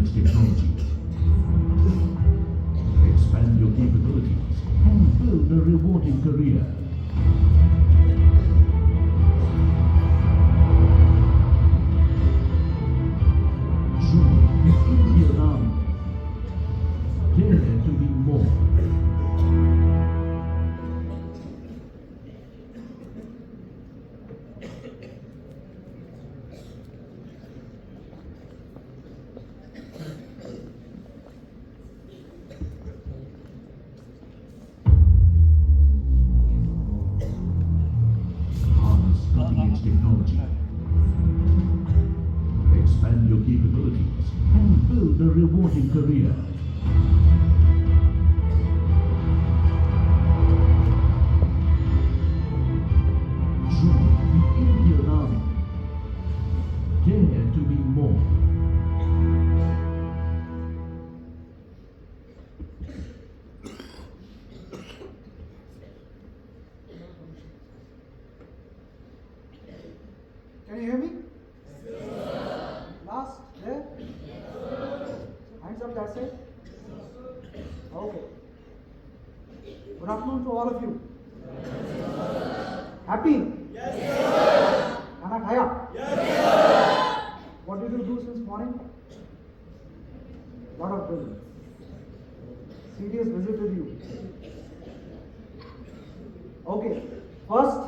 cutting-edge technology. Expand your capabilities and build a rewarding career. Join the Indian Army. Dare to be more. Harness cutting-edge technology. Expand your capabilities and build a rewarding career. Join the Indian Army. Dare to be more. Can you hear me? Last, there? Hands up, that's it? Okay. Good afternoon to all of you. Happy? Khana khaya? What did you do since morning? Lot of drill. Serious visited you. Okay. First,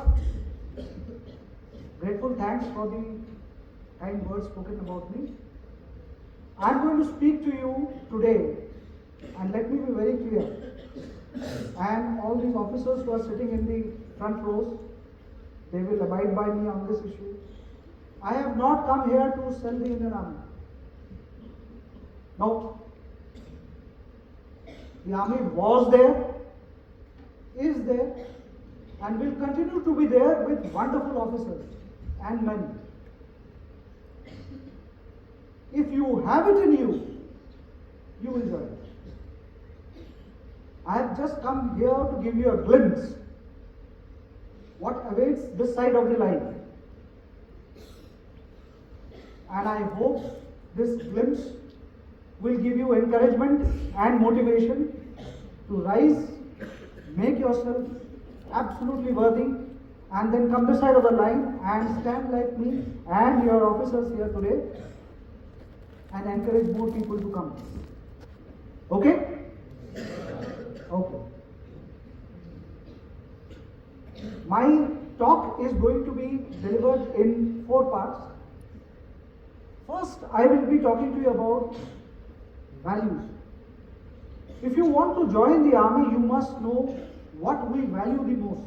grateful thanks for the kind words spoken about me. I am going to speak to you today, and let me be very clear. And all these officers who are sitting in the front rows, they will abide by me on this issue. I have not come here to sell the Indian Army. No. The Army was there, is there, and will continue to be there with wonderful officers and men. If you have it in you, you will join. I have just come here to give you a glimpse what awaits this side of the line. And I hope this glimpse will give you encouragement and motivation to rise, make yourself absolutely worthy, and then come this side of the line and stand like me and your officers here today and encourage more people to come. Okay? Okay. My talk is going to be delivered in 4 parts. First, I will be talking to you about values. If you want to join the army, you must know what we value the most.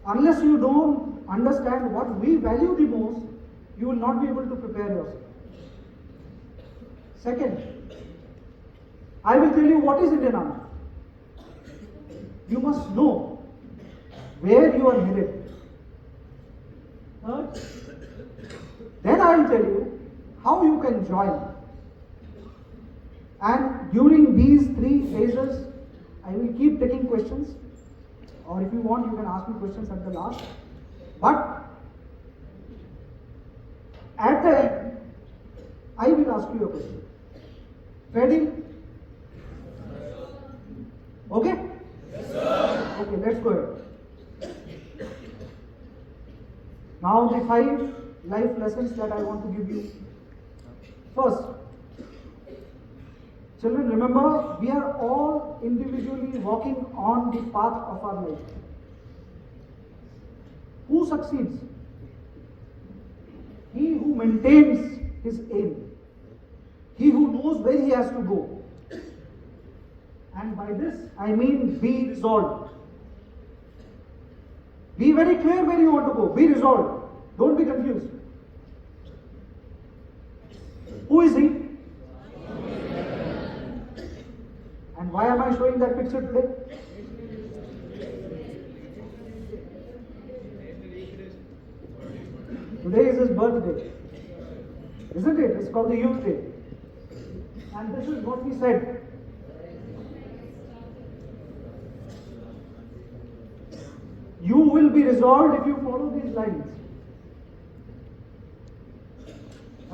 Unless you don't understand what we value the most, you will not be able to prepare yourself. Second, I will tell you what is Indian Army. You must know where you are headed. Third, then I will tell you how you can join. And during these 3 phases, I will keep taking questions, or if you want, you can ask me questions at the last. But at the end, I will ask you a question. Ready? Okay? Yes, sir. Okay, let's go ahead. Now the 5 life lessons that I want to give you. First, children, remember, we are all individually walking on the path of our life. Who succeeds? He who maintains his aim. He who knows where he has to go. And by this, I mean be resolved. Be very clear where you want to go. Be resolved. Don't be confused. Who is he? And why am I showing that picture today? Today is his birthday. Isn't it? It's called the Youth Day. And this is what he said. You will be resolved if you follow these lines.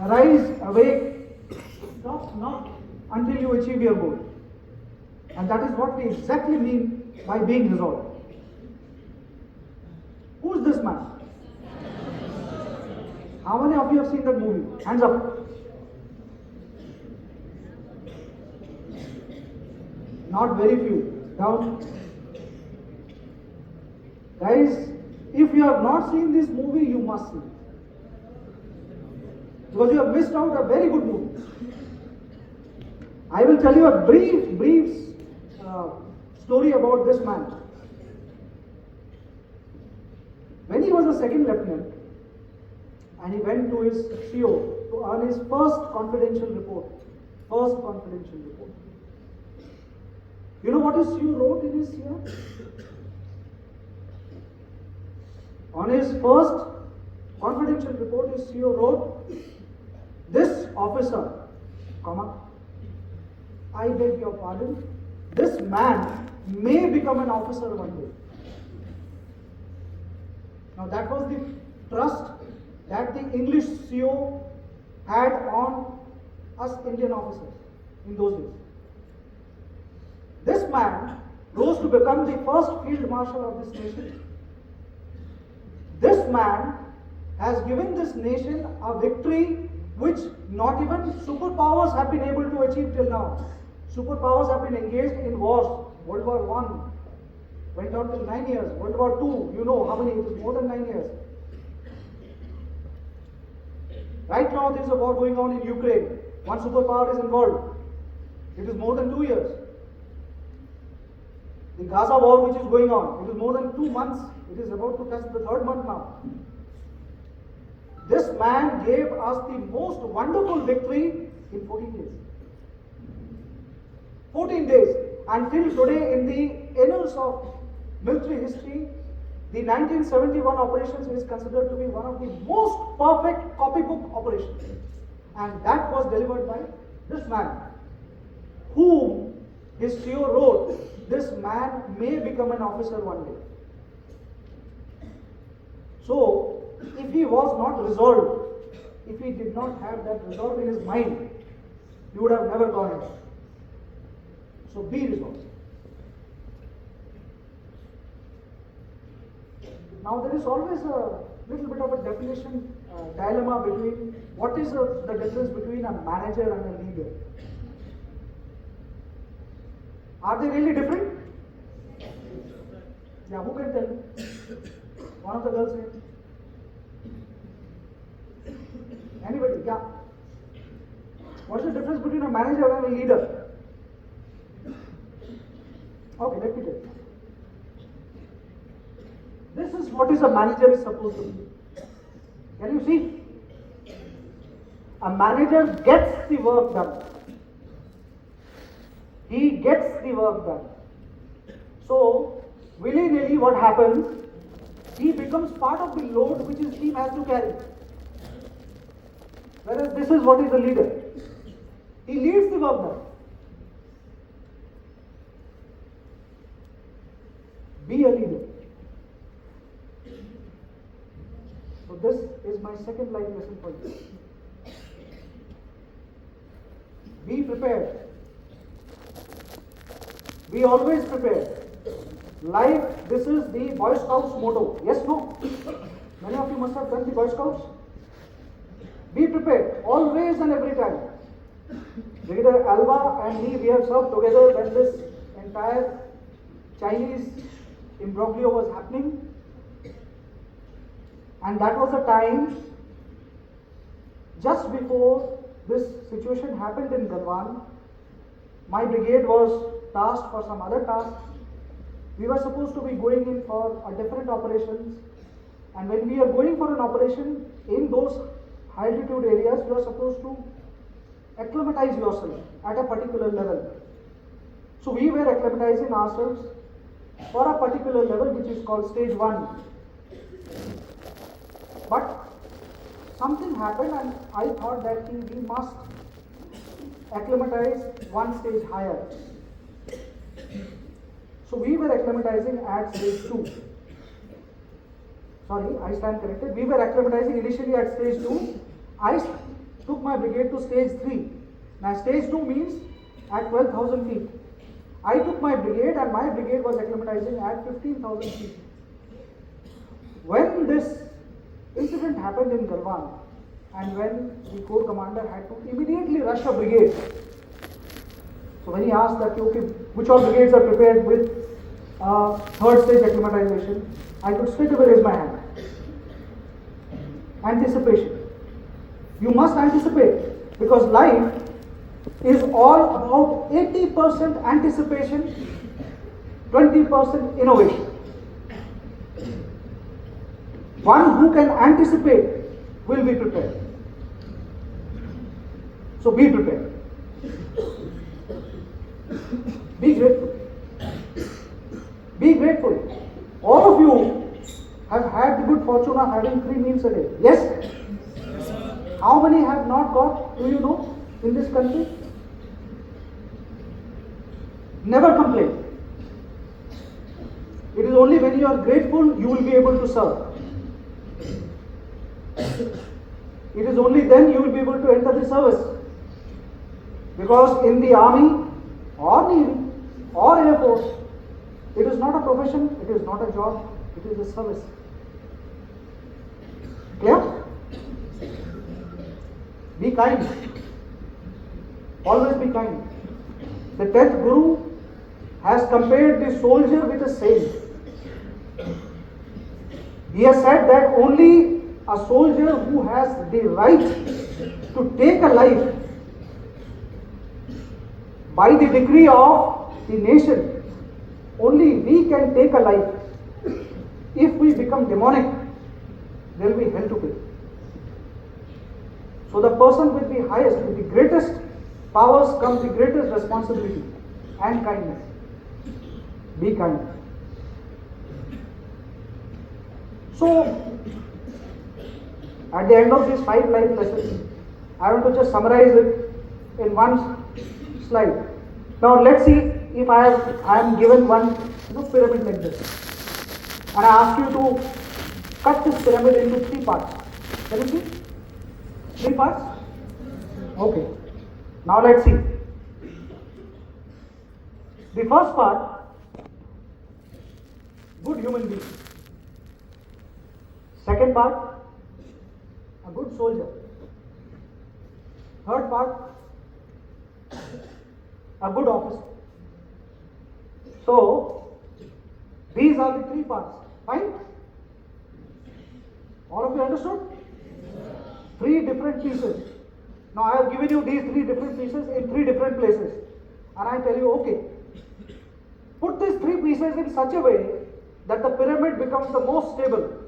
Arise, awake, stop not until you achieve your goal. And that is what we exactly mean by being resolved. Who is this man? How many of you have seen that movie? Hands up. Not very few. Down. Guys, if you have not seen this movie, you must see it. Because you have missed out a very good movie. I will tell you a brief story about this man. When he was a second lieutenant and he went to his CO to earn his first confidential report. You know what his CO wrote in his CO? On his first confidential report, his CO wrote, "This officer, comma, I beg your pardon, this man may become an officer one day." Now that was the trust that the English CO had on us Indian officers in those days. This man rose to become the first field marshal of this nation. This man has given this nation a victory which not even superpowers have been able to achieve till now. Superpowers have been engaged in wars. World War I went on till 9 years. World War II, you know how many? It was more than 9 years. Right now there is a war going on in Ukraine. One superpower is involved. It is more than 2 years. The Gaza war which is going on, it is more than 2 months. It is about to touch the 3rd month now. This man gave us the most wonderful victory in 14 days. 14 days. Until today in the annals of military history, the 1971 operations is considered to be one of the most perfect copybook operations. And that was delivered by this man, whom his CEO wrote, "This man may become an officer one day." So, if he was not resolved, if he did not have that resolve in his mind, he would have never gone in. So be resolved. Now there is always a little bit of a definition dilemma between what is the difference between a manager and a leader. Are they really different? Yeah, who can tell me? One of the girls name? Anybody? Yeah. What's the difference between a manager and a leader? Okay, let me tell you. This is what is a manager is supposed to be. Can you see? A manager gets the work done. He gets the work done. So, willy-nilly what happens? He becomes part of the load which his team has to carry. Whereas this is what is a leader. He leads the work done. Be a leader. So this is my second life lesson for you. Be prepared. Be always prepared. Life, this is the Boy Scouts motto. Yes, no? Many of you must have done the Boy Scouts. Be prepared, always and every time. Brigadier Alva and me, we have served together when this entire Chinese imbroglio was happening. And that was a time just before this situation happened in Galwan. My brigade was tasked for some other task. We were supposed to be going in for a different operations, and when we are going for an operation in those high altitude areas, you are supposed to acclimatize yourself at a particular level. So we were acclimatizing ourselves for a particular level which is called stage 1. But something happened and I thought that we must acclimatize one stage higher. So we were acclimatizing at stage 2. Sorry, I stand corrected. We were acclimatizing initially at stage 2. I took my brigade to stage 3. Now stage 2 means at 12,000 feet. I took my brigade and my brigade was acclimatizing at 15,000 feet. When this incident happened in Galwan and when the corps commander had to immediately rush a brigade, so when he asked that, okay, which all brigades are prepared with third stage acclimatization, I could straight away raise my hand. Anticipation. You must anticipate, because life is all about 80% anticipation, 20% innovation. One who can anticipate will be prepared. So be prepared. Be grateful. Be grateful. All of you have had the good fortune of having 3 meals a day. Yes? How many have not got, do you know, in this country? Never complain. It is only when you are grateful you will be able to serve. It is only then you will be able to enter the service. Because in the army or navy or air force, it is not a profession, it is not a job, it is a service. Clear? Be kind. Always be kind. The 10th Guru has compared the soldier with a saint. He has said that only a soldier who has the right to take a life by the decree of the nation, only we can take a life. If we become demonic, there will be hell to pay. So the person with the highest, with the greatest powers comes the greatest responsibility and kindness. Be kind. So, at the end of these 5 life lessons, I want to just summarize it in one slide. Now let's see if I am given one pyramid like this, and I ask you to cut this pyramid into 3 parts. Can you see? 3 parts? Okay. Now let's see. The first part, good human being. Second part, a good soldier. Third part, a good officer. So, these are the 3 parts. Fine? All of you understood? 3 different pieces. Now I have given you these 3 different pieces in 3 different places. And I tell you, okay, put these 3 pieces in such a way that the pyramid becomes the most stable.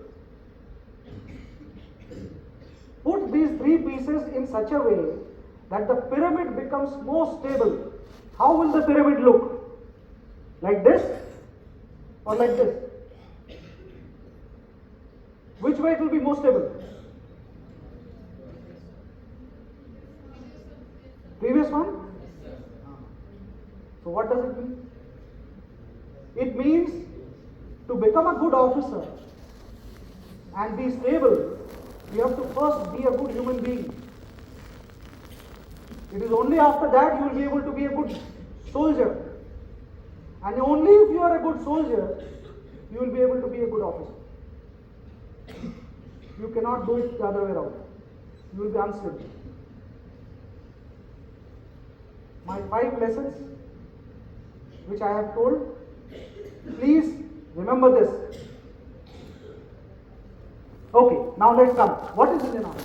Put these 3 pieces in such a way that the pyramid becomes more stable. How will the pyramid look? Like this or like this? Which way it will be more stable? Previous one? So what does it mean? It means to become a good officer and be stable, you have to first be a good human being. It is only after that you will be able to be a good soldier. And only if you are a good soldier, you will be able to be a good officer. You cannot do it the other way around. You will be unstable. My 5 lessons which I have told, please remember this. Okay, now let's come. What is Indian Army?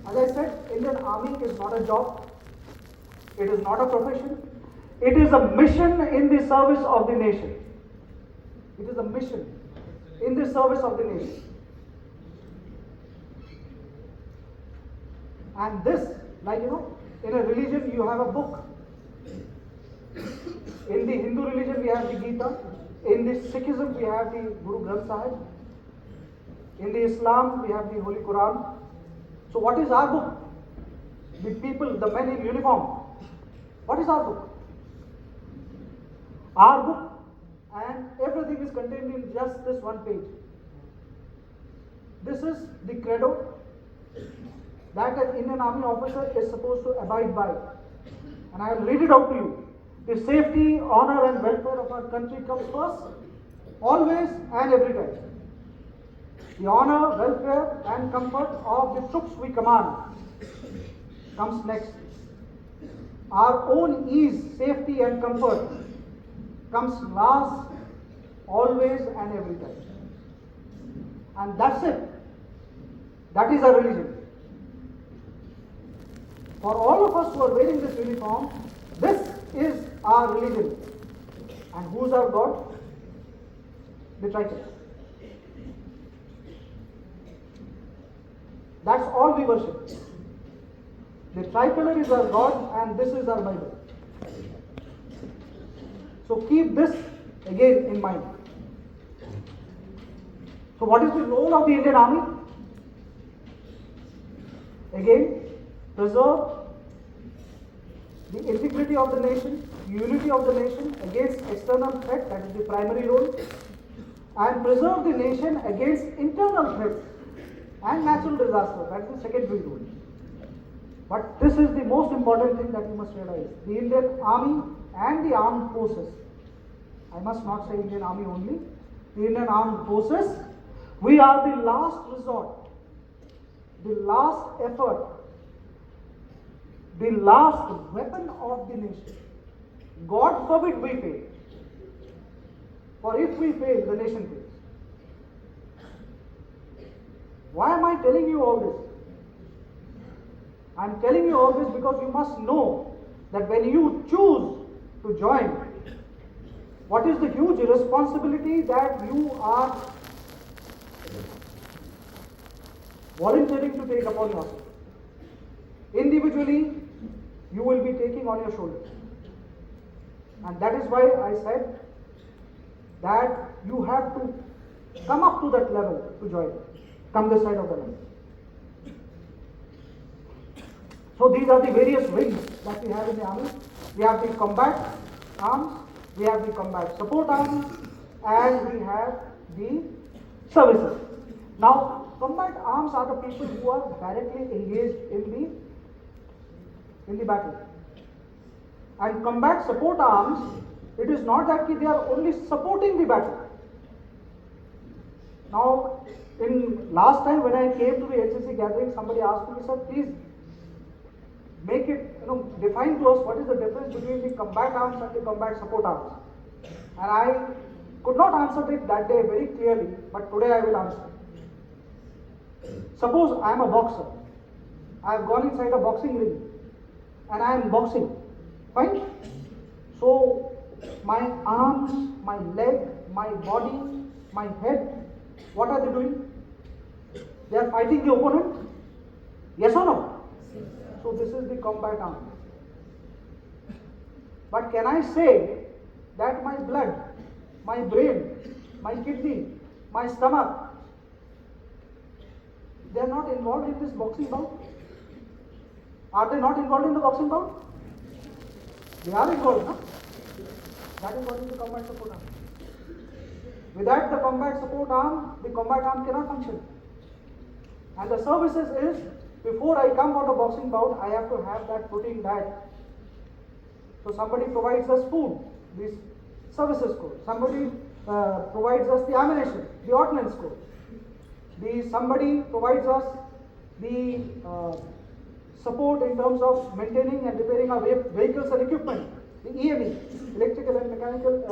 As I said, Indian Army is not a job. It is not a profession. It is a mission in the service of the nation. It is a mission in the service of the nation. And this, like in a religion you have a book. In the Hindu religion we have the Gita. In the Sikhism we have the Guru Granth Sahib. In the Islam we have the Holy Quran. So what is our book? The people, the men in uniform. What is our book? Our book, and everything is contained in just this one page. This is the credo. that an Indian Army officer is supposed to abide by. And I will read it out to you. The safety, honor and welfare of our country comes first, always and every time. The honor, welfare and comfort of the troops we command comes next. Our own ease, safety and comfort comes last, always and every time. And that's it. That is our religion. For all of us who are wearing this uniform, this is our religion. And who is our God? The tricolor. That's all we worship. The tricolor is our God and this is our Bible. So keep this again in mind. So what is the role of the Indian Army? Again, preserve the integrity of the nation, unity of the nation against external threat, that is the primary role, and preserve the nation against internal threats and natural disaster, that is the secondary role. But this is the most important thing that you must realize. The Indian Army and the armed forces, I must not say Indian Army only, the Indian armed forces, we are the last resort, the last effort, the last weapon of the nation. God forbid we fail. For if we fail, the nation fails. Why am I telling you all this? I am telling you all this because you must know that when you choose to join, what is the huge responsibility that you are volunteering to take upon yourself. Individually, you will be taking on your shoulders. And that is why I said that you have to come up to that level to join. Come this side of the line. So these are the various wings that we have in the army. We have the combat arms, we have the combat support arms, and we have the services. Now, combat arms are the people who are directly engaged in the battle. And combat support arms, it is not that they are only supporting the battle. Now, in last time when I came to the SSB gathering, somebody asked me, sir, please make it, define to us what is the difference between the combat arms and the combat support arms. And I could not answer it that day very clearly, but today I will answer. Suppose I am a boxer. I have gone inside a boxing ring and I am boxing. Fine? So my arms, my leg, my body, my head, what are they doing? They are fighting the opponent? Yes or no? So this is the combat arm. But can I say that my blood, my brain, my kidney, my stomach, they are not involved in this boxing bout? Are they not involved in the boxing bout? They are involved, no? That is what is the combat support arm. Without the combat support arm, the combat arm cannot function. And the services is, before I come for the boxing bout, I have to have that protein diet. So somebody provides us food, this services code. Somebody provides us the ammunition, the ordnance code. Somebody provides us the support in terms of maintaining and repairing our vehicles and equipment, the EME, electrical and mechanical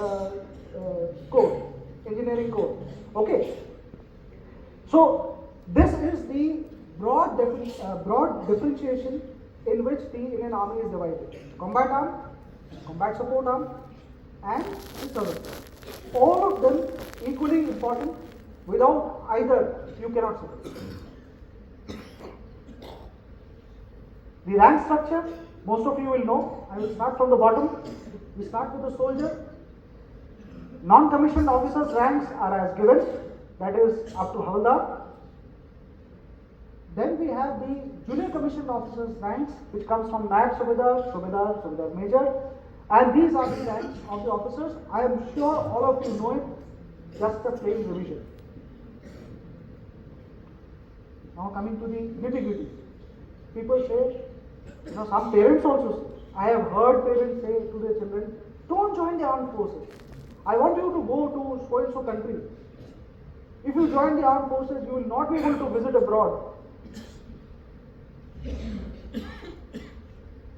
code, engineering code. Okay. So this is the broad differentiation in which the Indian Army is divided. Combat arm, combat support arm, and the service. All of them equally important. Without either, you cannot survive. The rank structure, most of you will know. I will start from the bottom. We start with the soldier. Non-commissioned officers' ranks are as given, that is up to Havaldar. Then we have the junior commissioned officers' ranks, which comes from Nayak Subedar, Subedar, Subedar Major, and these are the ranks of the officers. I am sure all of you know it, just a plain revision. Now coming to the nitty-gritty. People say, some parents also say, I have heard parents say to their children, don't join the armed forces. I want you to go to so and so country. If you join the armed forces, you will not be able to visit abroad.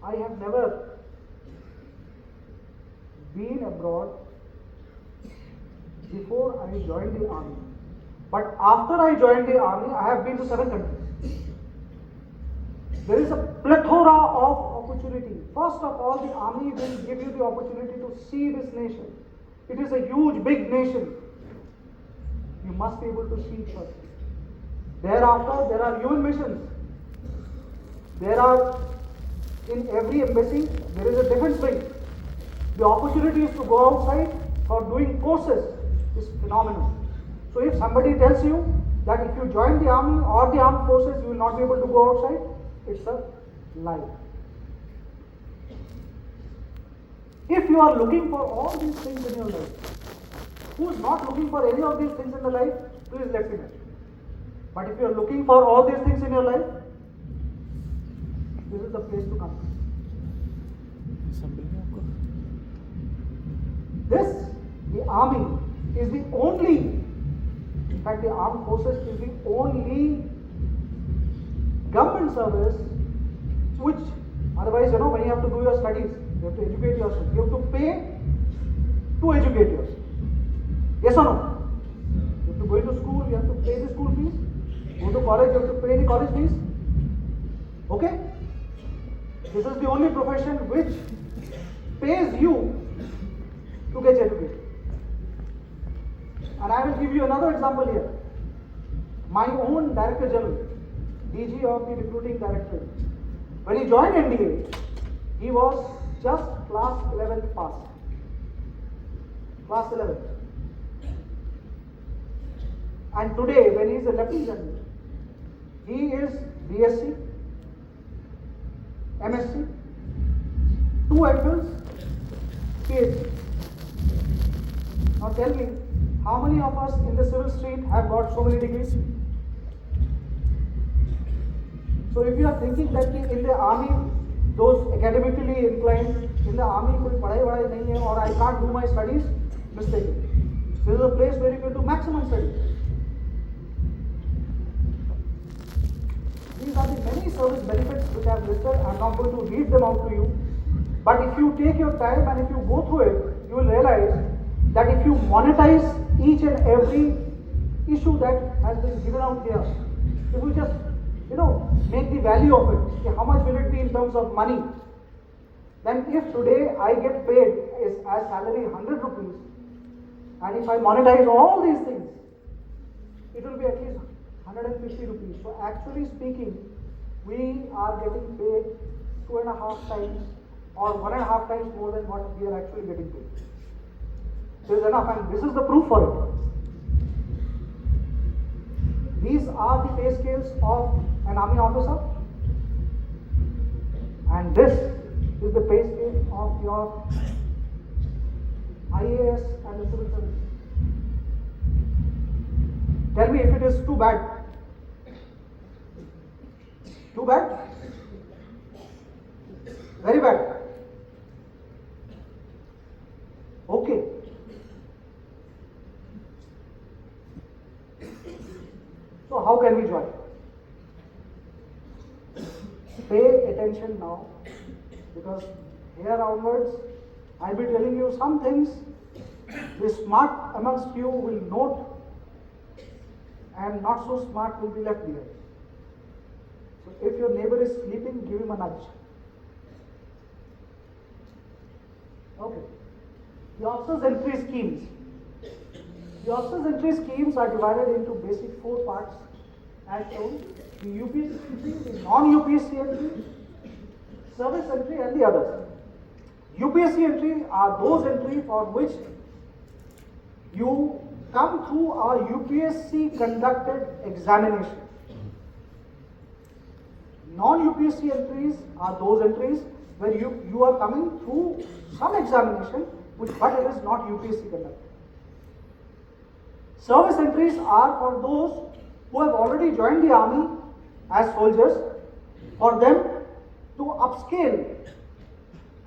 I have never been abroad before I joined the army. But after I joined the army, I have been to 7 countries. There is a plethora of opportunity. First of all, the army will give you the opportunity to see this nation. It is a huge, big nation. You must be able to see it first. Thereafter, there are UN missions. There are, in every embassy, there is a defense wing. The opportunities to go outside for doing courses is phenomenal. So if somebody tells you that if you join the army or the armed forces, you will not be able to go outside, it's a lie. If you are looking for all these things in your life, who is not looking for any of these things in the life, please let me know. But if you are looking for all these things in your life, this is the place to come. This, the army, is the only, in fact the armed forces is the only government service which, otherwise when you have to do your studies, you have to educate yourself, you have to pay to educate yourself. Yes or no? You have to go into school, you have to pay the school fees. Go to college, you have to pay the college fees. Okay? This is the only profession which pays you to get educated. And I will give you another example here. My own Director General, DG of the Recruiting Directorate, when he joined NDA, he was just class 11th pass. Class 11th. And today, when he is a Lieutenant General, he is BSc, MSc, 2 MPhils, PhD. Now tell me, how many of us in the civil street have got so many degrees? So if you are thinking that in the army, those academically inclined, in the army koi padhai vadai nahi hai or I can't do my studies, mistaken. This is a place where you can do maximum studies. These are the many service benefits which I have listed. I am not going to read them out to you. But if you take your time and if you go through it, you will realize that if you monetize each and every issue that has been given out here, if you just make the value of it, how much will it be in terms of money, then if today I get paid as salary 100 rupees, and if I monetize all these things, it will be at least 150 rupees. So actually speaking, we are getting paid 2.5 times or 1.5 times more than what we are actually getting paid. This is enough, and this is the proof for it. These are the pay scales of an army officer, and this is the pay scale of your IAS and the civil service. Tell me if it is too bad. Too bad? Very bad. Okay. So how can we join? Pay attention now, because here onwards I'll be telling you some things the smart amongst you will note and not so smart will be left behind. So if your neighbor is sleeping, give him a nudge. Okay. The officers' entry schemes. The officers' entry schemes are divided into basic 4 parts as shown: the UPSC entry, the non-UPSC entry, service entry, and the others. UPSC entry are those entry for which you come through a UPSC conducted examination. Non-UPSC entries are those entries where you are coming through some examination, but it is not UPSC conducted. Service entries are for those who have already joined the army as soldiers for them to upscale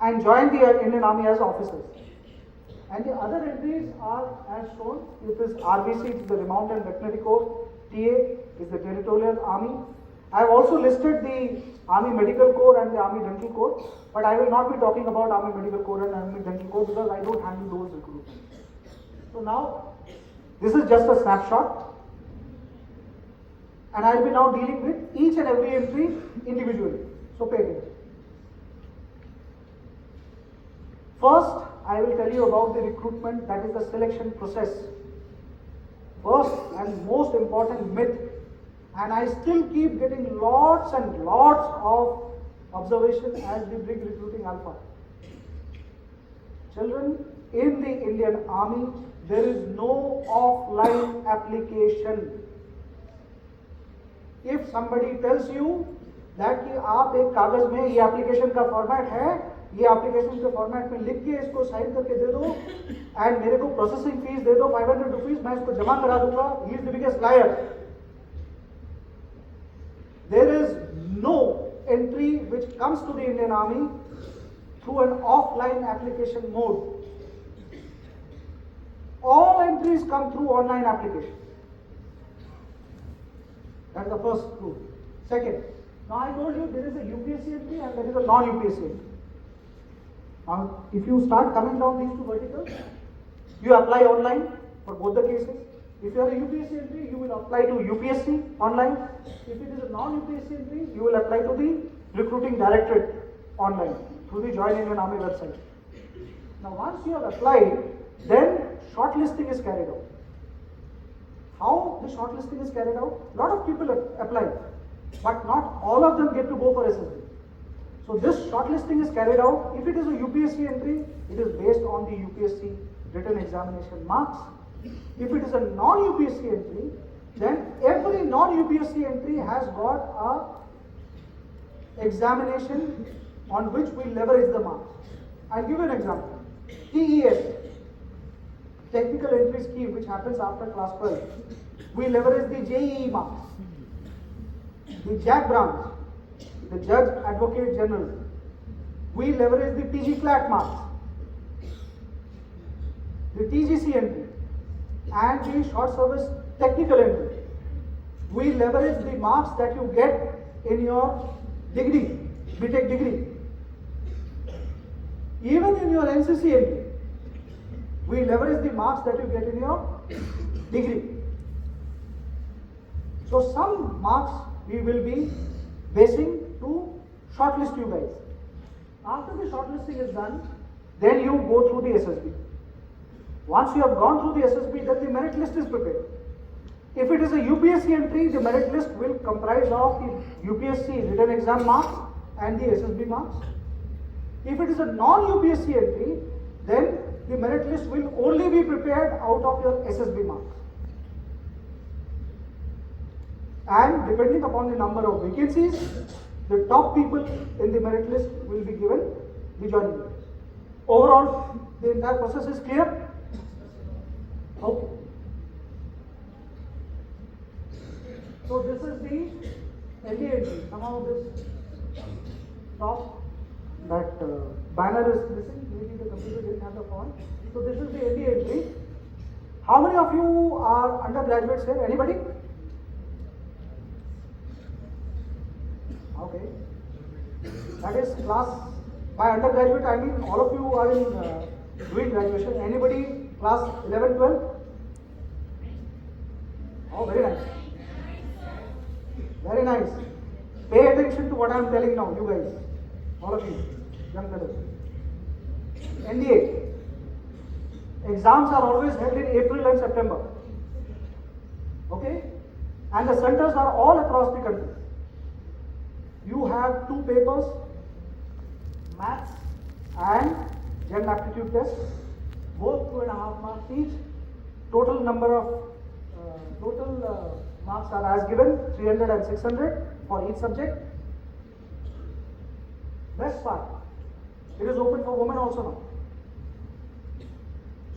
and join the Indian Army as officers. And the other entries are as shown. It is RVC, it is the Remount and Veterinary Corps. TA is the Territorial Army. I have also listed the Army Medical Corps and the Army Dental Corps, but I will not be talking about Army Medical Corps and Army Dental Corps because I don't handle those recruitments. So now, this is just a snapshot, and I will be now dealing with each and every entry individually. So pay attention. First, I will tell you about the recruitment, that is the selection process. First and most important myth, and I still keep getting lots and lots of observation as the big recruiting alpha. Children, in the Indian Army, there is no offline application. If somebody tells you that कि आप एक कागज में ये application का format है, ये application के format में लिख के इसको sign करके दे दो and मेरे को processing fees दे दो 500 rupees, मैं इसको जमा करा दूंगा, he is the biggest liar. There is no entry which comes to the Indian Army through an offline application mode. All entries come through online application. That's the first rule. Second, now I told you there is a UPSC entry and there is a non-UPSC entry. Now, if you start coming down these two verticals, you apply online for both the cases. If you are a UPSC entry, you will apply to UPSC online. If it is a non-UPSC entry, you will apply to the recruiting directorate online through the Join Indian Army website. Now, once you have applied, then shortlisting is carried out. How the shortlisting is carried out? A lot of people apply, but not all of them get to go for SSB. So this shortlisting is carried out. If it is a UPSC entry, it is based on the UPSC written examination marks. If it is a non-UPSC entry, then every non-UPSC entry has got a examination on which we leverage the marks. I'll give you an example. TES, Technical Entry Scheme, which happens after class 12. We leverage the JEE marks. The JAG branch, the Judge Advocate General. We leverage the PG Flat marks. The TGC entry and the Short Service Technical entry. We leverage the marks that you get in your degree, BTech degree. Even in your NCC entry, we leverage the marks that you get in your degree. So some marks we will be basing to shortlist you guys. After the shortlisting is done, then you go through the SSB. Once you have gone through the SSB, then the merit list is prepared. If it is a UPSC entry, the merit list will comprise of the UPSC written exam marks and the SSB marks. If it is a non-UPSC entry, then the merit list will only be prepared out of your SSB marks. And depending upon the number of vacancies, the top people in the merit list will be given the joining letters. Overall, the entire process is clear? Okay. So this is the LD entry. Somehow this top, that banner is missing. Maybe the computer didn't have the font. So this is the LD entry. How many of you are undergraduates here? Anybody? Okay. That is class, by undergraduate I mean all of you are in doing graduation. Anybody class 11, 12? Oh, very nice. Very nice. Pay attention to what I am telling now, you guys. All of you, young fellows. NDA. Exams are always held in April and September. Okay? And the centers are all across the country. You have two papers, maths and general aptitude test, both 2.5 marks each. Total number of marks are as given, 300 and 600 for each subject. Best part, it is open for women also now.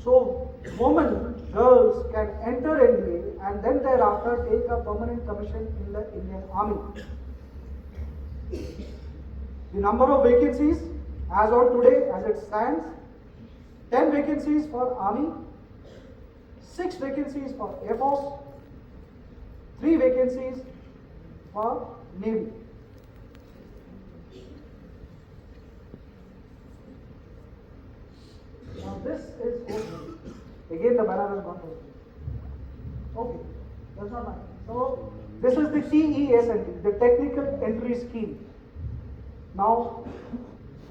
So women, girls can enter NDA and then thereafter take a permanent commission in the Indian Army. The number of vacancies as on today, as it stands, 10 vacancies for Army, 6 vacancies for Air Force, 3 vacancies for Navy. Now this is again the banner has gone over. Okay, that's not mine. So this is the TES the Technical Entry Scheme. Now,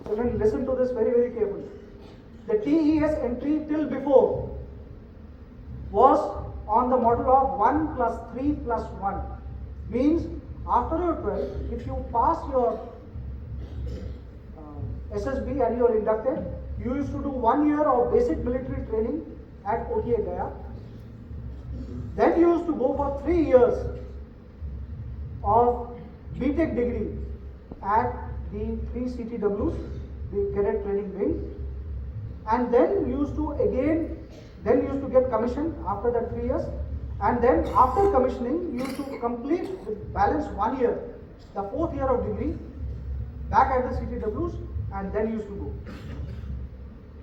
children, listen to this very, very carefully. The TES entry till before was on the model of 1 plus 3 plus 1. Means after your 12, if you pass your SSB and you are inducted, you used to do 1 year of basic military training at OTA Gaya. Then you used to go for 3 years of BTech degree at the 3 CTWs, the Cadet Training Wing, and then used to get commissioned after that 3 years, and then after commissioning you used to complete the balance 1 year, the 4th year of degree, back at the CTWs, and then used to go.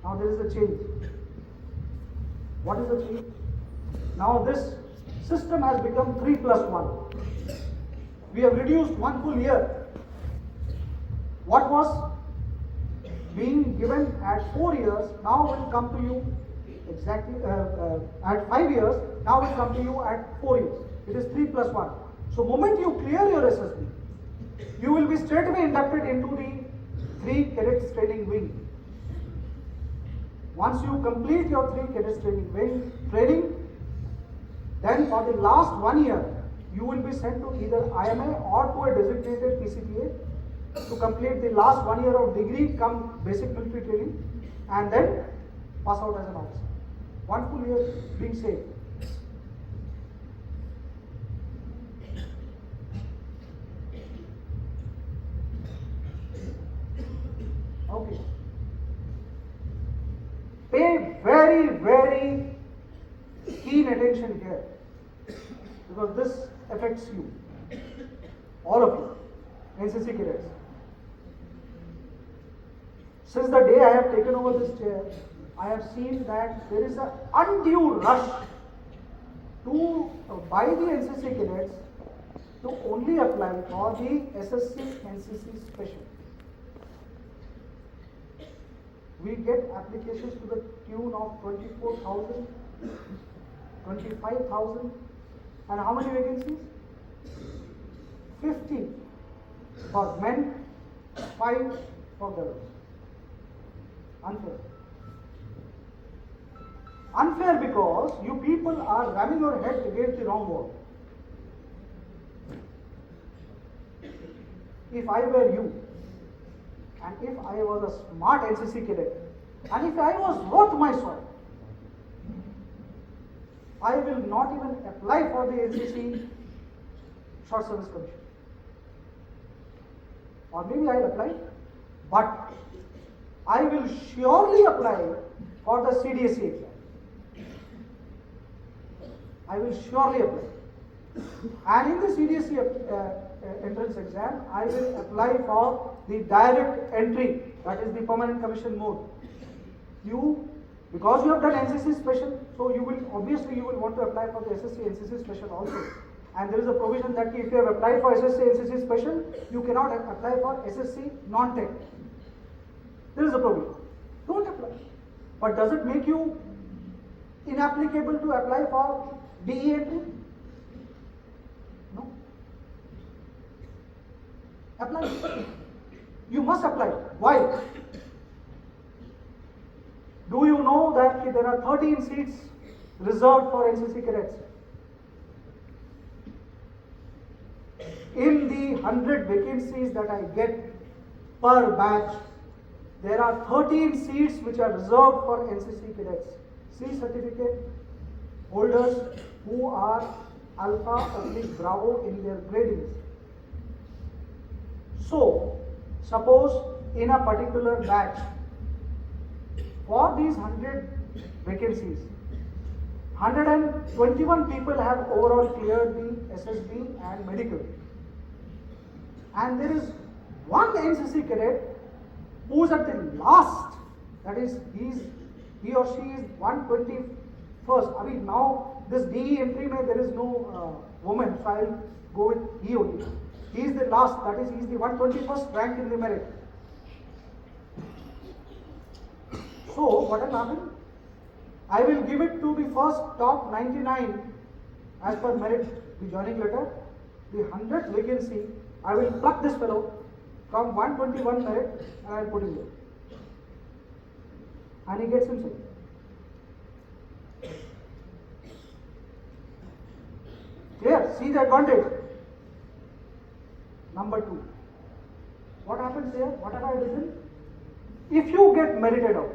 Now there is a change. What is the change? Now this system has become 3 plus 1. We have reduced 1 full year. What was being given at 4 years now will come to you exactly at 5 years, now will come to you at 4 years. It is 3 plus 1. So moment you clear your SSB, you will be straight away inducted into the 3 cadets training wing. Once you complete your 3 cadets training wing training, then for the last 1 year, you will be sent to either IMA or to a designated PCPA to complete the last 1 year of degree come basic military training, and then pass out as an officer. 1 full year being saved. Okay. Pay very, very keen attention here, because this affects you, all of you, NCC cadets. Since the day I have taken over this chair, I have seen that there is an undue rush by the NCC cadets to only apply for the SSC NCC special. We get applications to the tune of 24,000, 25,000, and how many vacancies? 50 for men, 5 for girls. Unfair. Unfair because you people are ramming your head against the wrong wall. If I were you, and if I was a smart NCC cadet, and if I was worth my salt, I will not even apply for the NCC Short Service Commission. Or maybe I'll apply, but I will surely apply for the CDSE exam. I will surely apply. And in the CDSE entrance exam, I will apply for the direct entry, that is the permanent commission mode. Because you have done NCC special, so you will want to apply for the SSC NCC special also. And there is a provision that if you have applied for SSC NCC special, you cannot apply for SSC non-tech. There is a provision. Don't apply. But does it make you inapplicable to apply for DE entry? No. Apply. You must apply. Why? Do you know that there are 13 seats reserved for NCC cadets? In the 100 vacancies that I get per batch, there are 13 seats which are reserved for NCC cadets, C certificate holders who are Alpha/Bravo in their gradings. So, suppose in a particular batch, for these 100 vacancies, 121 people have overall cleared the SSB and medical. And there is one NCC cadet who is at the last, that is, he or she is 121st. I mean, now this DE entry, there is no woman, so I'll go with he only. He is the last, that is, he is the 121st rank in the merit. So, what will happen? I will give it to the first top 99 as per merit, the joining letter. The 100th vacancy, I will pluck this fellow from 121 merit and I will put him there. And he gets himself. Clear? See the advantage. Number 2. What happens here? What have I written? If you get merited out,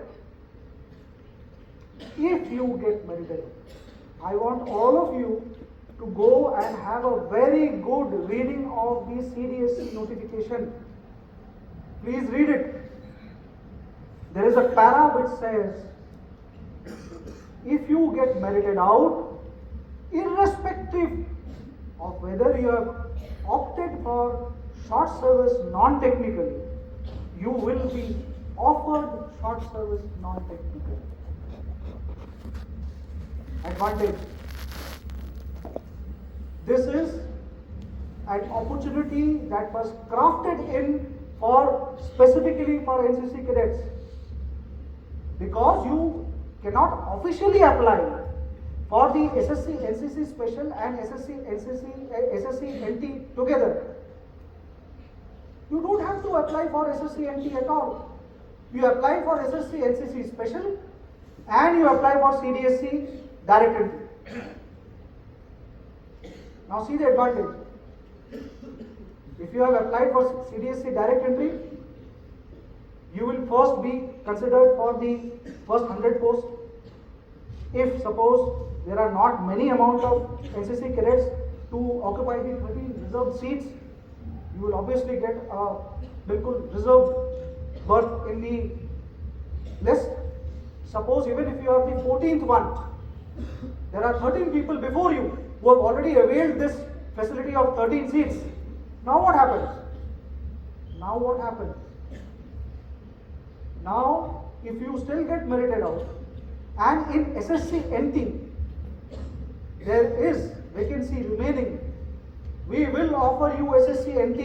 I want all of you to go and have a very good reading of the CDSC notification. Please read it. There is a para which says, if you get merited out, irrespective of whether you have opted for short service non-technically, you will be offered short service non-technical. Advantage. This is an opportunity that was crafted in for specifically for NCC cadets, because you cannot officially apply for the SSC NCC special and SSC NT together. You don't have to apply for SSC NT at all. You apply for SSC NCC special and you apply for CDSC direct entry. Now see the advantage. If you have applied for CDSC direct entry, you will first be considered for the first 100 posts. If suppose there are not many amount of NCC cadets to occupy the 13 reserved seats, you will obviously get a bilkul reserved berth in the list. Suppose even if you are the 14th one, there are 13 people before you who have already availed this facility of 13 seats. Now what happens? Now, if you still get merited out, and in SSC NT there is vacancy remaining, we will offer you SSC NT.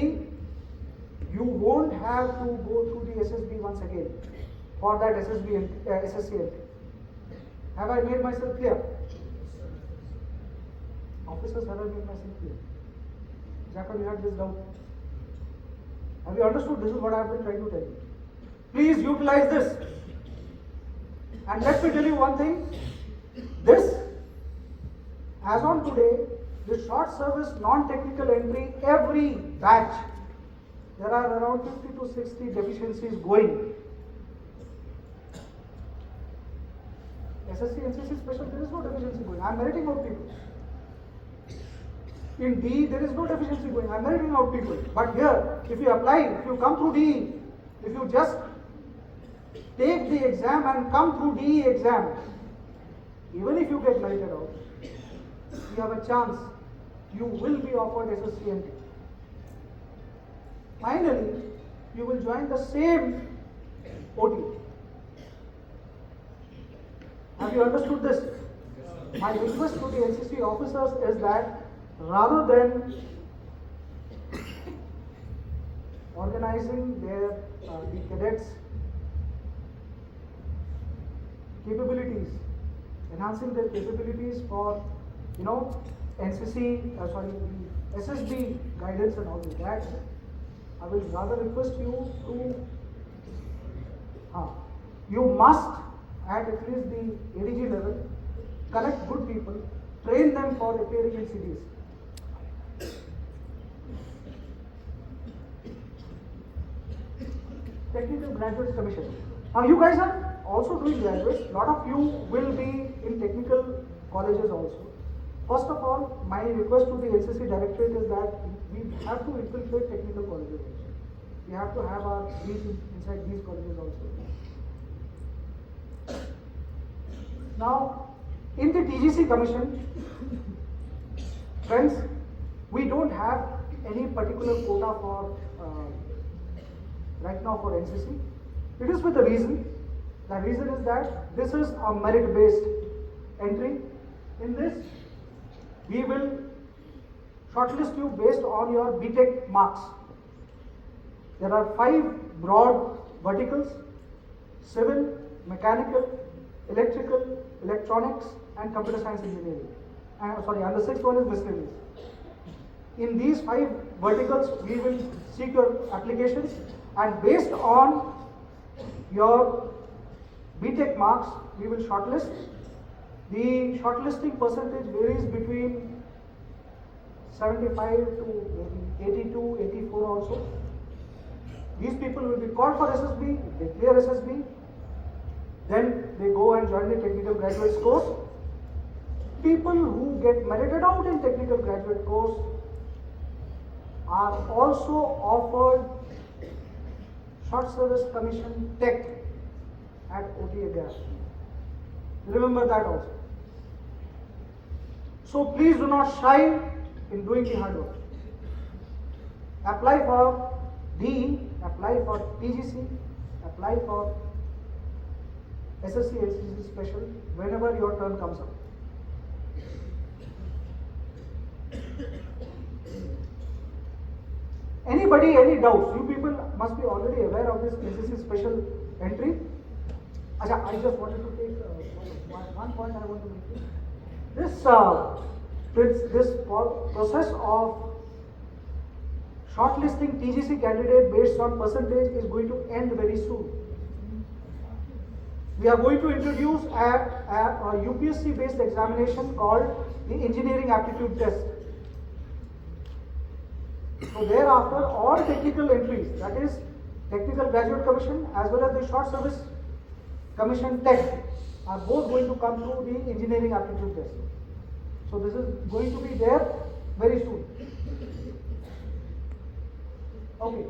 You won't have to go through the SSB once again for that SSC NT. Have I made myself clear? Officers, have I made myself clear? Jacob, you had this doubt. Have you understood? This is what I have been trying to tell you. Please utilize this. And let me tell you one thing. This, as on today, the short service non-technical entry, every batch, there are around 50 to 60 deficiencies going. SSC, NCC special, there is no deficiency going. I am meriting out people. In DE, there is no deficiency going. I am meriting out people. But here, if you apply, if you come through DE, if you just take the exam and come through DE exam, even if you get merited out, you have a chance. You will be offered SSC NT. Finally, you will join the same OT. Have you understood this? My request to the NCC officers is that rather than organizing their the cadets' capabilities, enhancing their capabilities for NCC, the SSB guidance and all that, I will rather request you to you must at least the ADG level collect good people, train them for appearing in cities. Technical Graduates Commission. Now you guys are also doing graduates. Lot of you will be in technical colleges also. First of all, my request to the NCC Directorate is that we have to infiltrate technical colleges also. We have to have our Ds inside these colleges also. Now, in the TGC Commission, friends, we don't have any particular quota for right now for NCC. It is with a reason. The reason is that this is a merit-based entry. In this, we will shortlist you based on your BTech marks. There are 5 broad verticals: civil, mechanical, electrical, electronics, and computer science engineering. And the 6th one is miscellaneous. In these 5 verticals, we will seek your applications, and based on your BTech marks, we will shortlist. The shortlisting percentage varies between 75 to maybe 82, 84 also. These people will be called for SSB, they clear SSB, then they go and join the technical graduates course. People who get merited out in technical graduate course are also offered short service commission tech at OTA Gas. Remember that also. So please do not shy in doing the hard work. Apply for DE, apply for TGC, apply for SSC, LCC special whenever your turn comes up. Anybody, any doubts? You people must be already aware of this LCC special entry. I just wanted to take one point I want to make. This process of shortlisting TGC candidate based on percentage is going to end very soon. We are going to introduce a UPSC based examination called the Engineering Aptitude Test. So thereafter, all technical entries, that is Technical Graduate Commission as well as the Short Service Commission Tech, are both going to come through the Engineering Aptitude Test. So this is going to be there very soon. Okay,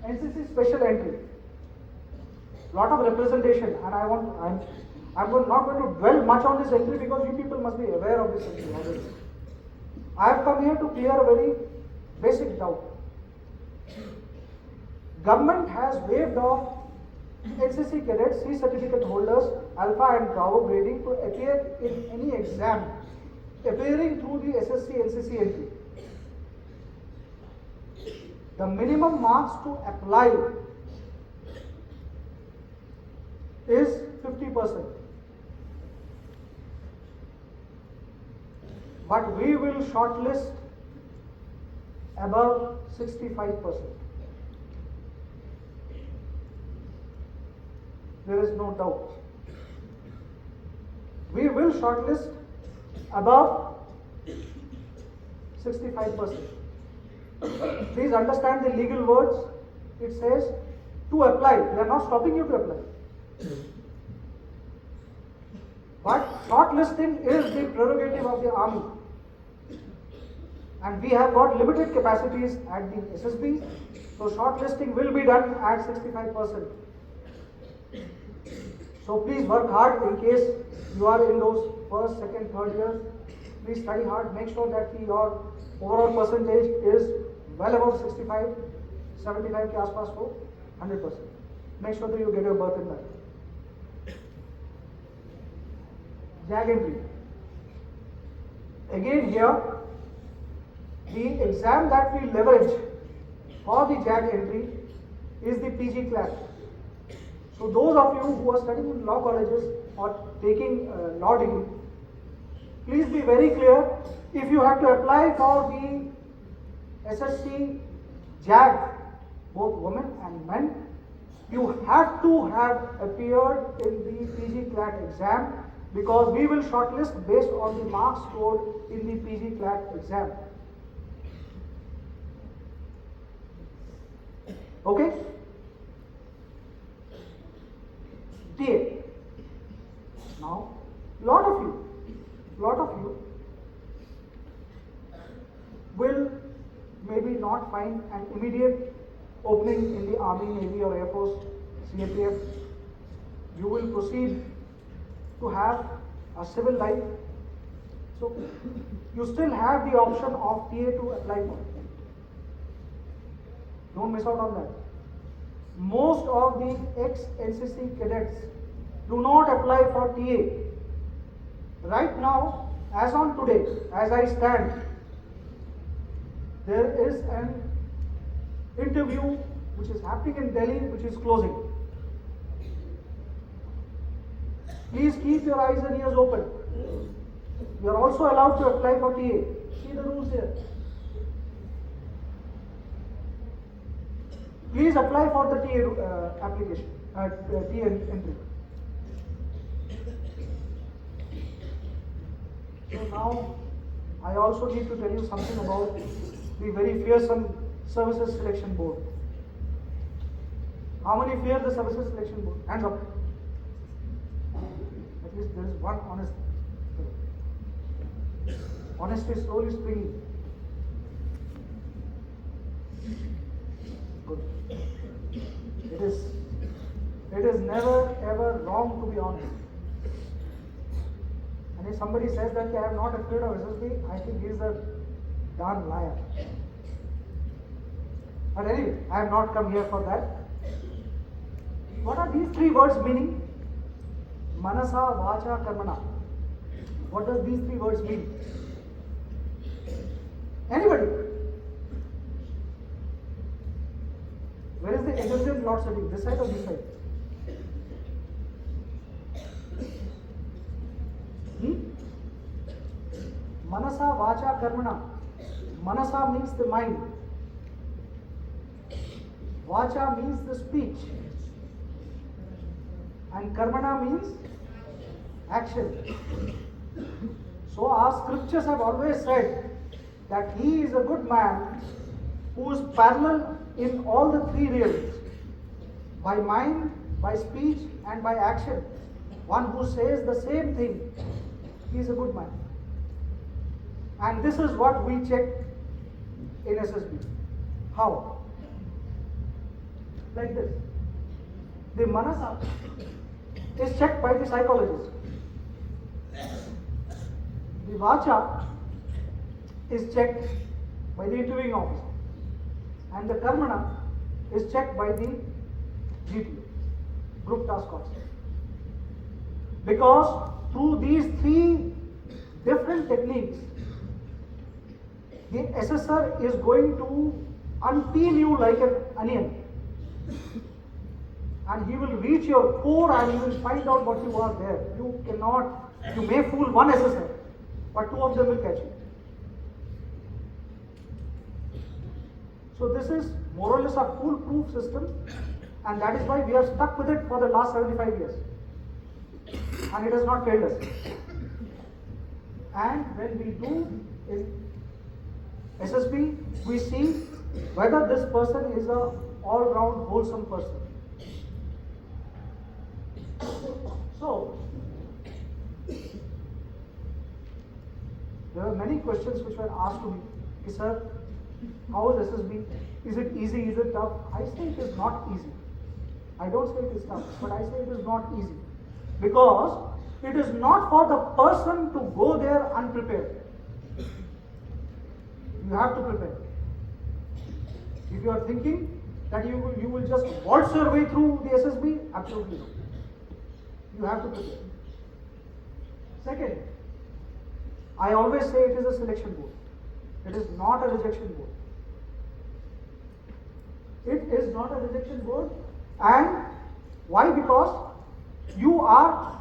NCC special entry. Lot of representation, and I'm not going to dwell much on this entry because you people must be aware of this entry already. I have come here to clear a very basic doubt. Government has waived off NCC cadets, C certificate holders, Alpha and Bravo grading to appear in any exam appearing through the SSC NCC entry. The minimum marks to apply is 50%. But we will shortlist above 65%. There is no doubt. We will shortlist above 65%. Please understand the legal words. It says to apply. They are not stopping you to apply. But shortlisting is the prerogative of the army. And we have got limited capacities at the SSB. So shortlisting will be done at 65%. So please work hard in case you are in those first, second, third years. Please study hard. Make sure that your overall percentage is well above 65, 75 ke aaspaas ho, 100%. Make sure that you get your berth in that. JAG entry. Again here, the exam that we leverage for the JAG entry is the PG class. So those of you who are studying in law colleges or taking law degree, please be very clear. If you have to apply for the SSC JAG, both women and men, you have to have appeared in the PG CLAT exam because we will shortlist based on the marks scored in the PG CLAT exam. Okay? TA. Now, lot of you will maybe not find an immediate opening in the Army, Navy or Air Force, CAPF. You will proceed to have a civil life. So, you still have the option of TA to apply for. Don't miss out on that. most of the ex-NCC cadets do not apply for TA. Right now, as on today, as I stand, there is an interview which is happening in Delhi, which is closing. Please keep your eyes and ears open. You are also allowed to apply for TA. See the rules here. Please apply for the TA application, TA entry. So now, I also need to tell you something about the very fearsome Services Selection Board. How many fear the Services Selection Board? Hands up. At least there is one honest. Honesty is slowly springing. Good. It is never ever wrong to be honest. And if somebody says that I am not afraid of SSB, I think he is a darn liar. But anyway, I have not come here for that. What are these three words meaning? Manasa, Vacha, Karmana. What does these three words mean? Anybody? Where is the intelligent lot sitting? This side or this side? Manasa, Vacha, Karmana. Manasa means the mind. Vacha means the speech. And Karmana means action. So our scriptures have always said that he is a good man who is parallel in all the three realms. By mind, by speech and by action. One who says the same thing. He is a good man. And this is what we check in SSB. How? Like this. The Manasa is checked by the psychologist. The Vacha is checked by the interviewing officer. And the Karmana is checked by the GT, Group Task Officer. Because through these three different techniques, the assessor is going to unpeel you like an onion. And he will reach your core and he will find out what you are there. You may fool one assessor, but two of them will catch you. So this is more or less a foolproof system, and that is why we are stuck with it for the last 75 years. And it has not failed us. And when we do in SSB, we see whether this person is a all-round wholesome person. So, there are many questions which were asked to me. Sir, how is SSB? Is it easy? Is it tough? I say it is not easy. I don't say it is tough, but I say it is not easy. Because it is not for the person to go there unprepared. You have to prepare. If you are thinking that you will just waltz your way through the SSB, absolutely not. You have to prepare. Second, I always say it is a selection board. It is not a rejection board. It is not a rejection board. And why? Because you are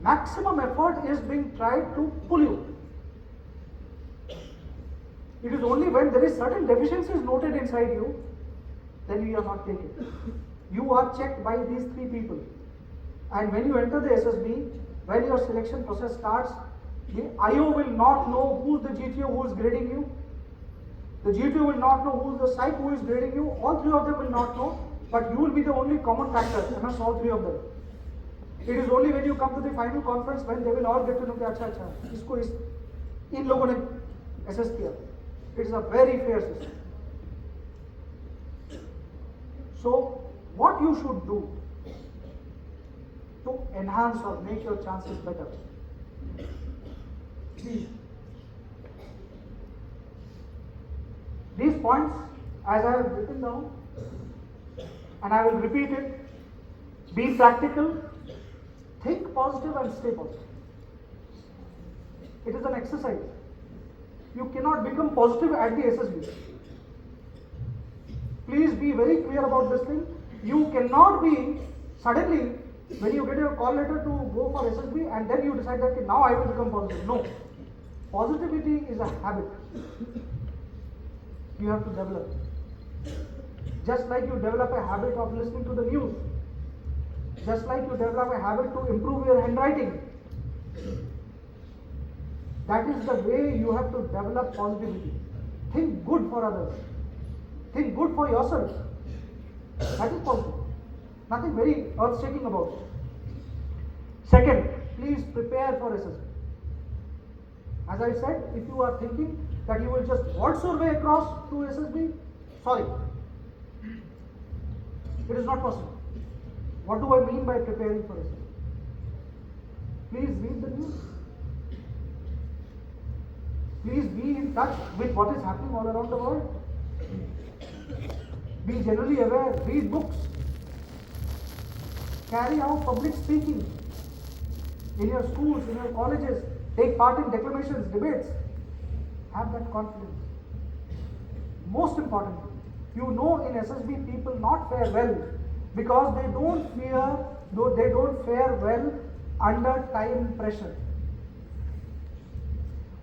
maximum effort is being tried to pull you. It is only when there is certain deficiencies noted inside you, then you are not taken. You are checked by these three people. And when you enter the SSB, when your selection process starts, the IO will not know who is the GTO who is grading you. The GTO will not know who is the psych who is grading you. All three of them will not know, but you will be the only common factor amongst all three of them. It is only when you come to the final conference when they will all get to know that in logo ne assess kiya. It is a very fair system. So, what you should do to enhance or make your chances better? These points, as I have written down, and I will repeat it. Be practical, think positive and stay positive. It is an exercise. You cannot become positive at the SSB. Please be very clear about this thing. You cannot be suddenly, when you get your call letter to go for SSB and then you decide that now I will become positive. No. Positivity is a habit. You have to develop. Just like you develop a habit of listening to the news. Just like you develop a habit to improve your handwriting. That is the way you have to develop positivity. Think good for others. Think good for yourself. That is positive. Nothing very earth-shaking about it. Second, please prepare for SSB. As I said, if you are thinking that you will just waltz your way across to SSB, sorry. It is not possible. What do I mean by preparing for SSB? Please read the news. Please be in touch with what is happening all around the world. Be generally aware, read books. Carry out public speaking in your schools, in your colleges. Take part in declamations, debates. Have that confidence. Most importantly, you know in SSB people not fare well because they don't fare well under time pressure.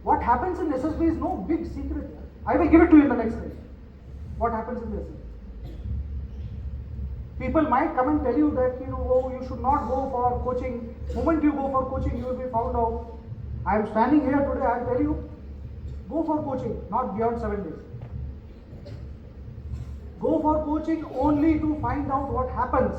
What happens in SSB is no big secret. I will give it to you in the next slide. What happens in the SSB? People might come and tell you that you should not go for coaching. The moment you go for coaching, you will be found out. I am standing here today, I will tell you, go for coaching, not beyond 7 days. Go for coaching only to find out what happens.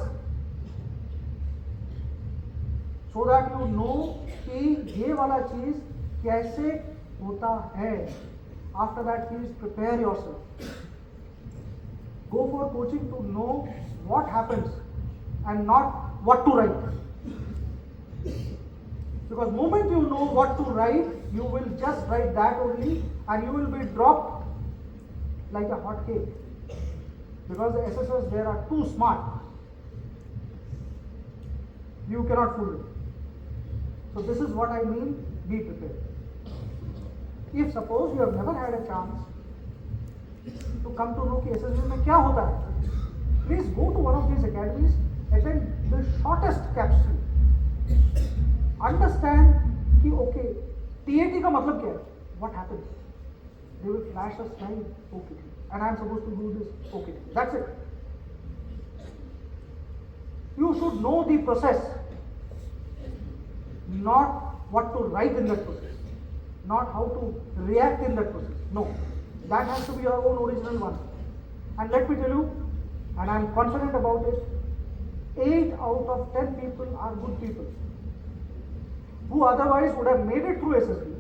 So that you know कि ये वाला चीज कैसे होता है. After that, please prepare yourself. Go for coaching to know what happens and not what to write. Because the moment you know what to write, you will just write that only and you will be dropped like a hot cake. Because the assessors there are too smart. You cannot fool them. So this is what I mean, be prepared. If suppose you have never had a chance to come to know कि SSB में क्या होता है, please go to one of these academies, attend the shortest capsule. Understand कि okay, TAT का मतलब क्या है? What happens? They will flash a slide, okay, and I am supposed to do this, okay, that's it. You should know the process, not what to write in that process, not how to react in that process. No, that has to be your own original one. And let me tell you, and I am confident about it, 8 out of 10 people are good people who otherwise would have made it through SSB.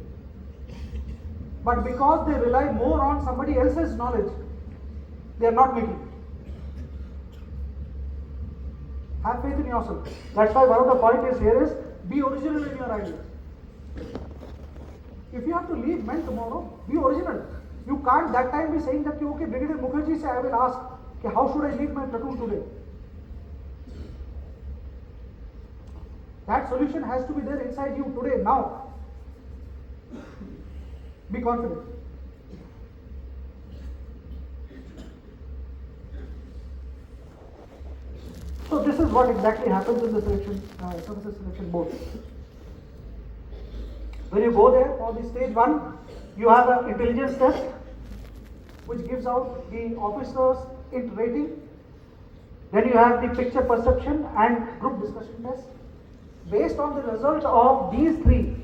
But because they rely more on somebody else's knowledge, they are not making it. Have faith in yourself. That's why one of the points here is be original in your ideas. If you have to leave men tomorrow, be original. You can't that time be saying that okay, Brigadier Mukherjee say I will ask okay, how should I lead my platoon today? That solution has to be there inside you today, now. Be confident. So this is what exactly happens in the selection, services selection board. When you go there for the stage 1, you have an intelligence test which gives out the officers' rating. Then you have the picture perception and group discussion test. Based on the result of these 3,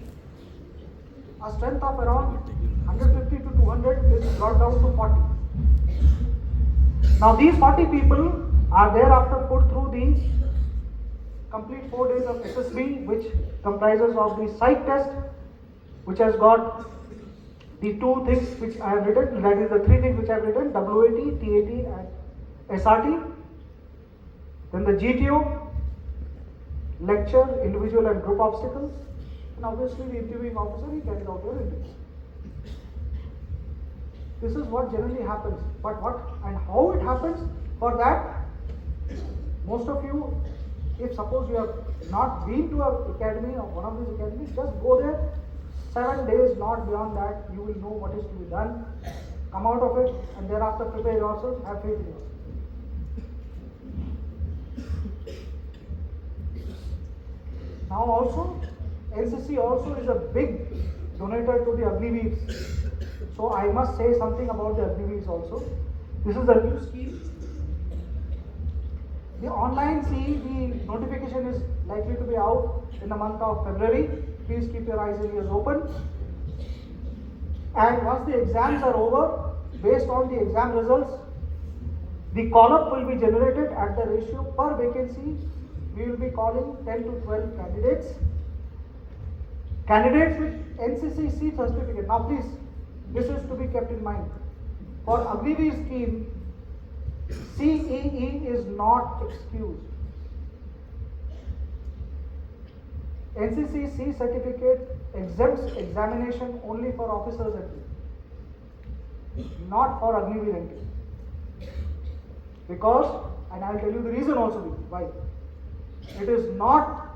a strength of around 150 to 200 is brought down to 40. Now these 40 people are thereafter put through the complete 4 days of SSB, which comprises of the psych test, which has got the 2 things which I have written, that is the 3 things which I have written, WAT, TAT and SRT. Then the GTO, lecture, individual and group obstacles, and obviously the interviewing officer, he carries out your interview. This is what generally happens, but what and how it happens, for that Most of you, if suppose you have not been to an academy or one of these academies, just go there. 7 days, not beyond that, you will know what is to be done. Come out of it, and thereafter prepare yourself, have faith in yourself. Now also, NCC also is a big donator to the Agniveers. So I must say something about the Agniveers also. This is a new scheme. The online CE, the notification is likely to be out in the month of February. Please keep your eyes and ears open. And once the exams are over, based on the exam results, the call-up will be generated at the ratio per vacancy. We will be calling 10 to 12 candidates. Candidates with NCC certificate. Now please, this is to be kept in mind. For Agniveer scheme, CEE is not excused. NCC C certificate exempts examination only for officers entry, not for Agniveer entry. Because, and I will tell you the reason also why. It is not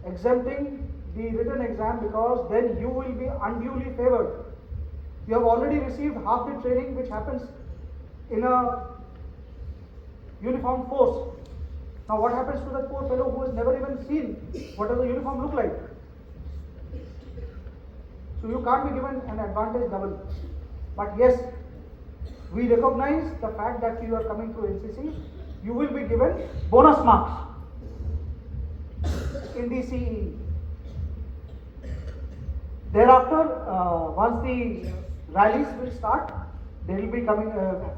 exempting the written exam because then you will be unduly favored. You have already received half the training which happens in a uniform force. Now what happens to that poor fellow who has never even seen what does the uniform look like? So you can't be given an advantage double. But yes, we recognize the fact that you are coming through NCC. You will be given bonus marks in the CE. Thereafter, once the rallies will start, they will be coming.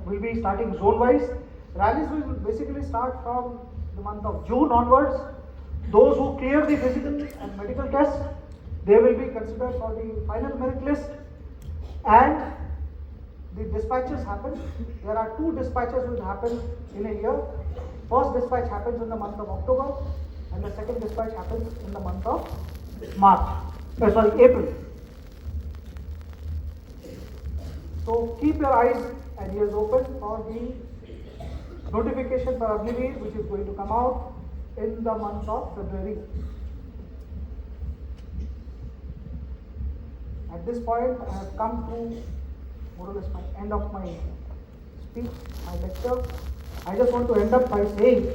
Will be starting zone-wise. Rallies will basically start from the month of June onwards. Those who clear the physical and medical tests, they will be considered for the final merit list. And the dispatches happen. There are 2 dispatches which happen in a year. First dispatch happens in the month of October, and the second dispatch happens in the month of April. So keep your eyes and ears open for the notification for Agniveer, which is going to come out in the month of February. At this point, I have come to more or less my end of my speech, my lecture. I just want to end up by saying,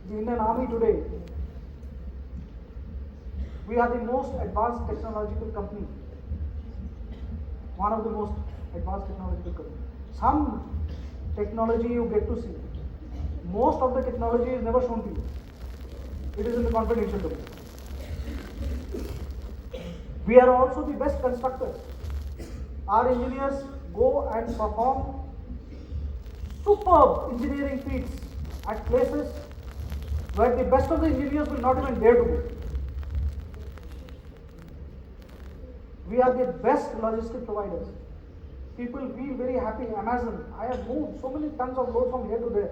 the Indian Army today, we are the most advanced technological company. One of the most advanced technological companies. Some technology you get to see. Most of the technology is never shown to you. It is in the confidential domain. We are also the best constructors. Our engineers go and perform superb engineering feats at places where the best of the engineers will not even dare to go. We are the best logistic providers. People feel very happy. Amazon, I have moved so many tons of load from here to there.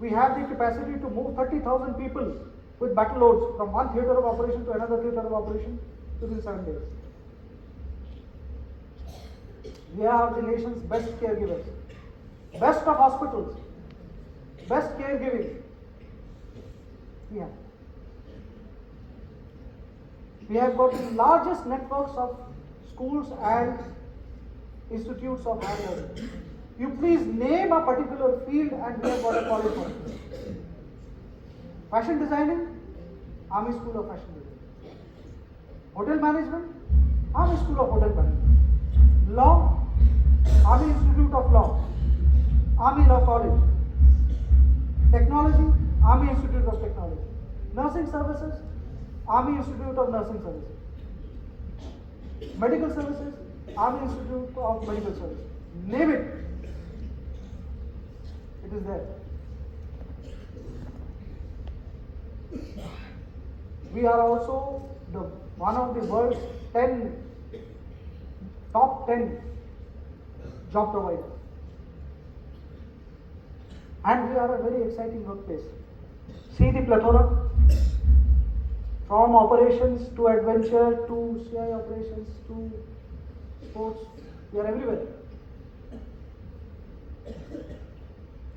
We have the capacity to move 30,000 people with battle loads from one theatre of operation to another theatre of operation within 7 days. We are the nation's best caregivers, best of hospitals, best caregiving. We have got the largest networks of schools and institutes of higher learning. You please name a particular field and we have got a college for it. Fashion designing, Army School of Fashion Design. Hotel management, Army School of Hotel Management. Law, Army Institute of Law, Army Law College. Technology, Army Institute of Technology. Nursing services, Army Institute of Nursing Services. Medical services, Army Institute of Medical Services. Name it. It is there. We are also one of the world's top 10 job providers. And we are a very exciting workplace. See the plethora. From operations to adventure to CI operations to sports, we are everywhere.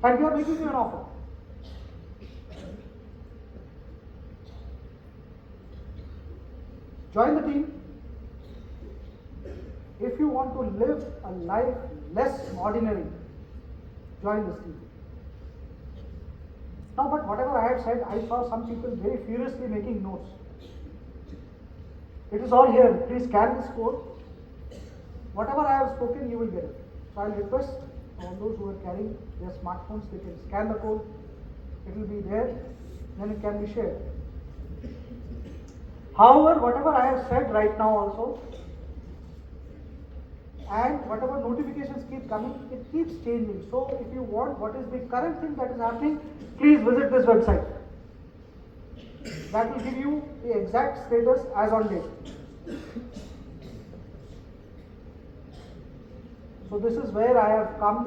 And we are making you an offer. Join the team. If you want to live a life less ordinary, join this team. Now, but whatever I have said, I saw some people very furiously making notes. It is all here. Please scan this code. Whatever I have spoken, you will get it. So I will request all those who are carrying their smartphones, they can scan the code. It will be there. Then it can be shared. However, whatever I have said right now also, and whatever notifications keep coming, it keeps changing. So if you want what is the current thing that is happening, please visit this website. That will give you the exact status as on date. So this is where I have come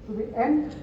to the end